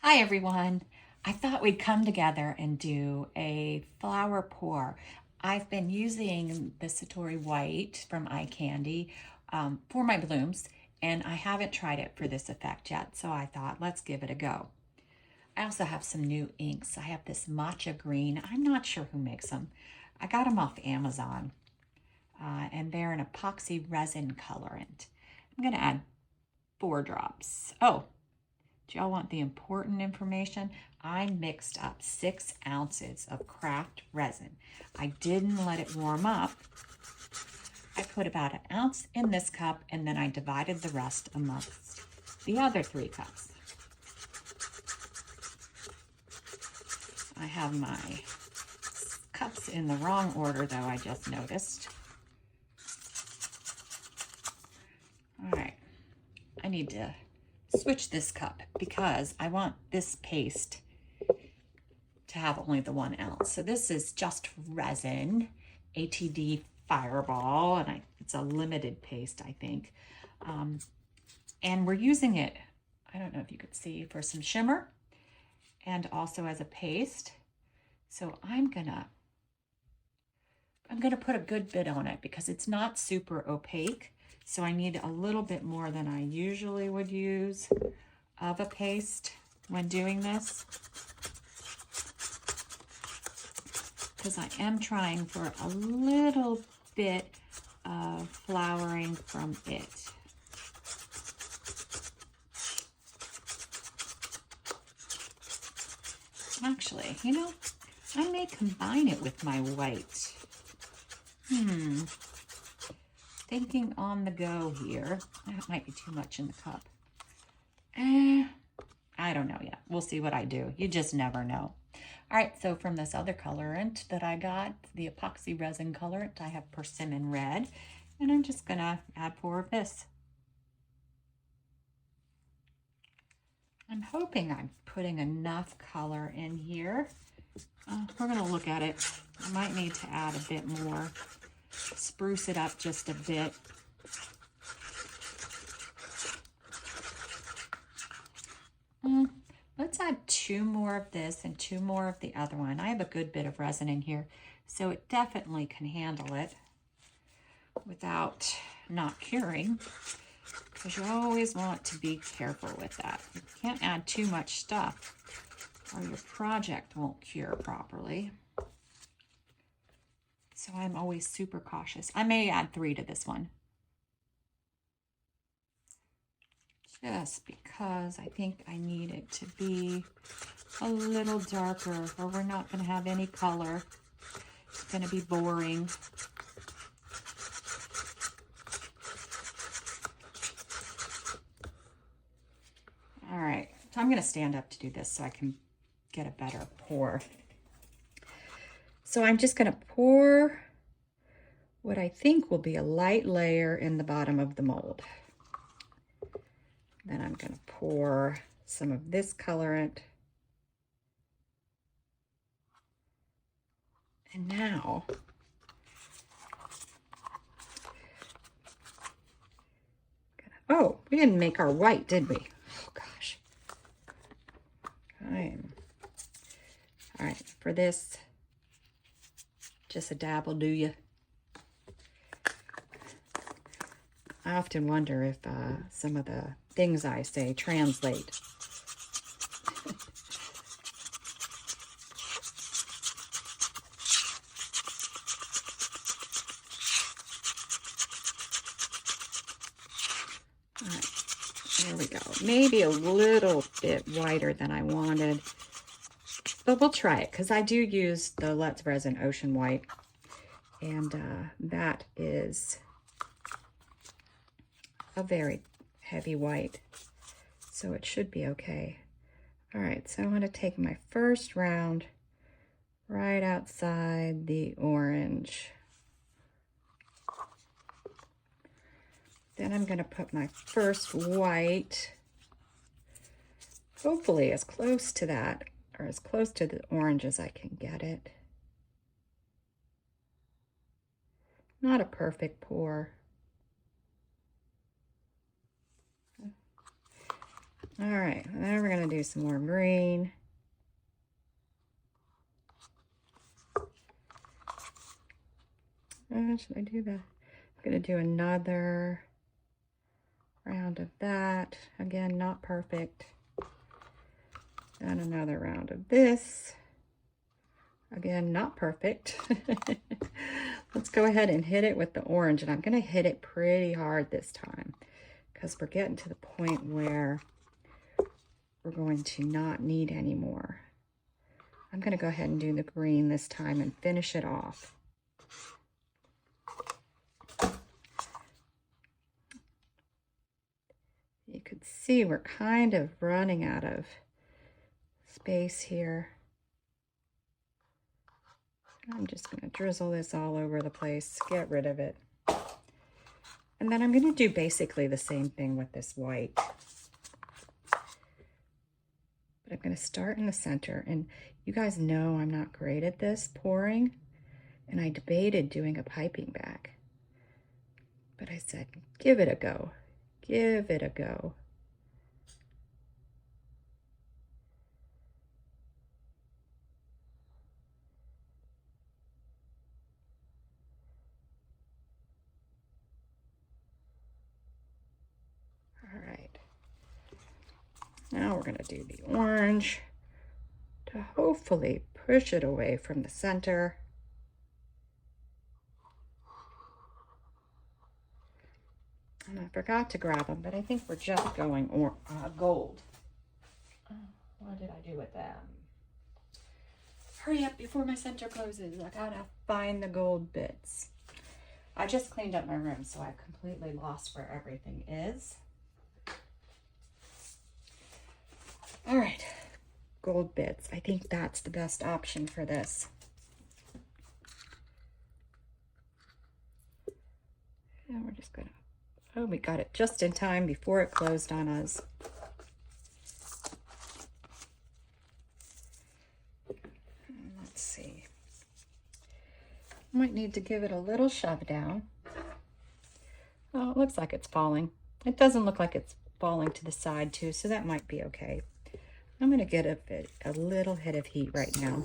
Hi everyone. I thought we'd come together and do a flower pour. I've been using the Satori White from Eye Candy for my blooms, and I haven't tried it for this effect yet, so I thought let's give it a go. I also have some new inks. I have this matcha green. I'm not sure who makes them. I got them off Amazon, and they're an epoxy resin colorant. I'm going to add 4 drops. Oh, do y'all want the important information? I mixed up 6 ounces of craft resin. I didn't let it warm up. I put about 1 ounce in this cup, and then I divided the rest amongst the other 3 cups. I have my cups in the wrong order, though, I just noticed. All right, I need to switch this cup because I want this paste to have only the 1 ounce. So this is just resin, ATD Fireball, and it's a limited paste, I think. And we're using it, I don't know if you could see, for some shimmer and also as a paste. So I'm gonna put a good bit on it because it's not super opaque. So I need a little bit more than I usually would use of a paste when doing this, because I am trying for a little bit of flowering from it. Actually, you know, I may combine it with my white. Thinking on the go here. That might be too much in the cup. I don't know yet. We'll see what I do. You just never know. All right, so from this other colorant that I got, the epoxy resin colorant, I have persimmon red, and I'm just gonna add 4 of this. I'm hoping I'm putting enough color in here. We're gonna look at it. I might need to add a bit more, spruce it up just a bit. Let's add 2 more of this and 2 more of the other one. I have a good bit of resin in here, so it definitely can handle it without not curing, because you always want to be careful with that. You can't add too much stuff or your project won't cure properly. So I'm always super cautious. I may add 3 to this one, just because I think I need it to be a little darker, or we're not going to have any color. It's going to be boring. All right, so I'm going to stand up to do this so I can get a better pour. So I'm just going to pour what I think will be a light layer in the bottom of the mold. Then I'm going to pour some of this colorant. And now, oh, we didn't make our white, did we? Oh gosh. All right, for this, just a dab will do you. I often wonder if some of the things I say translate. All right, there we go. Maybe a little bit whiter than I wanted, but we'll try it because I do use the Let's Resin Ocean White, and that is a very heavy white, so it should be okay. All right, so I'm going to take my first round right outside the orange. Then I'm going to put my first white, hopefully as close to that, or as close to the orange as I can get it. Not a perfect pour. All right, then we're gonna do some more green. Should I do that? I'm gonna do another round of that. Again, not perfect. And another round of this. Again, not perfect. Let's go ahead and hit it with the orange, and I'm gonna hit it pretty hard this time because we're getting to the point where we're going to not need any more. I'm gonna go ahead and do the green this time and finish it off. You could see we're kind of running out of space here. I'm just going to drizzle this all over the place, get rid of it. And then I'm going to do basically the same thing with this white. But I'm going to start in the center. And you guys know I'm not great at this pouring. And I debated doing a piping bag. But I said, give it a go. Give it a go. All right. Now we're going to do the orange to hopefully push it away from the center. And I forgot to grab them, but I think we're just going gold. What did I do with them? Hurry up before my center closes. I gotta find the gold bits. I just cleaned up my room, so I've completely lost where everything is. All right, gold bits. I think that's the best option for this. And we're just gonna, oh, we got it just in time before it closed on us. Let's see. Might need to give it a little shove down. Oh, it looks like it's falling. It doesn't look like it's falling to the side too, so that might be okay. I'm gonna get a little hit of heat right now.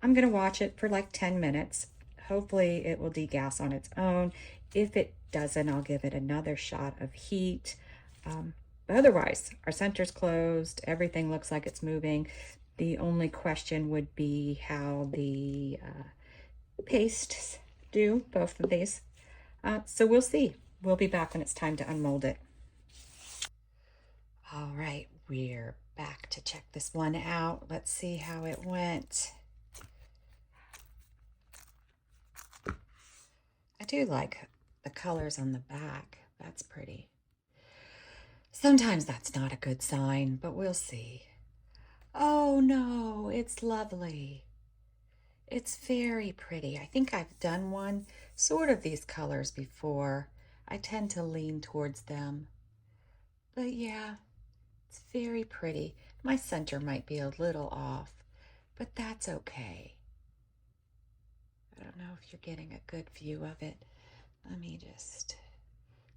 I'm gonna watch it for like 10 minutes. Hopefully it will degas on its own. If it doesn't, I'll give it another shot of heat. But otherwise, our center's closed. Everything looks like it's moving. The only question would be how the pastes do, both of these. So we'll see. We'll be back when it's time to unmold it. All right, we're back to check this one out. Let's see how it went. I do like the colors on the back. That's pretty. Sometimes that's not a good sign, but we'll see. Oh no, it's lovely. It's very pretty. I think I've done one sort of these colors before. I tend to lean towards them. But yeah, it's very pretty. My center might be a little off, but that's okay. I don't know if you're getting a good view of it. Let me just,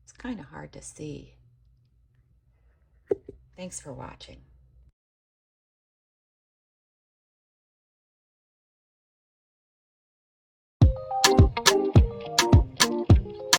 it's kind of hard to see. Thanks for watching.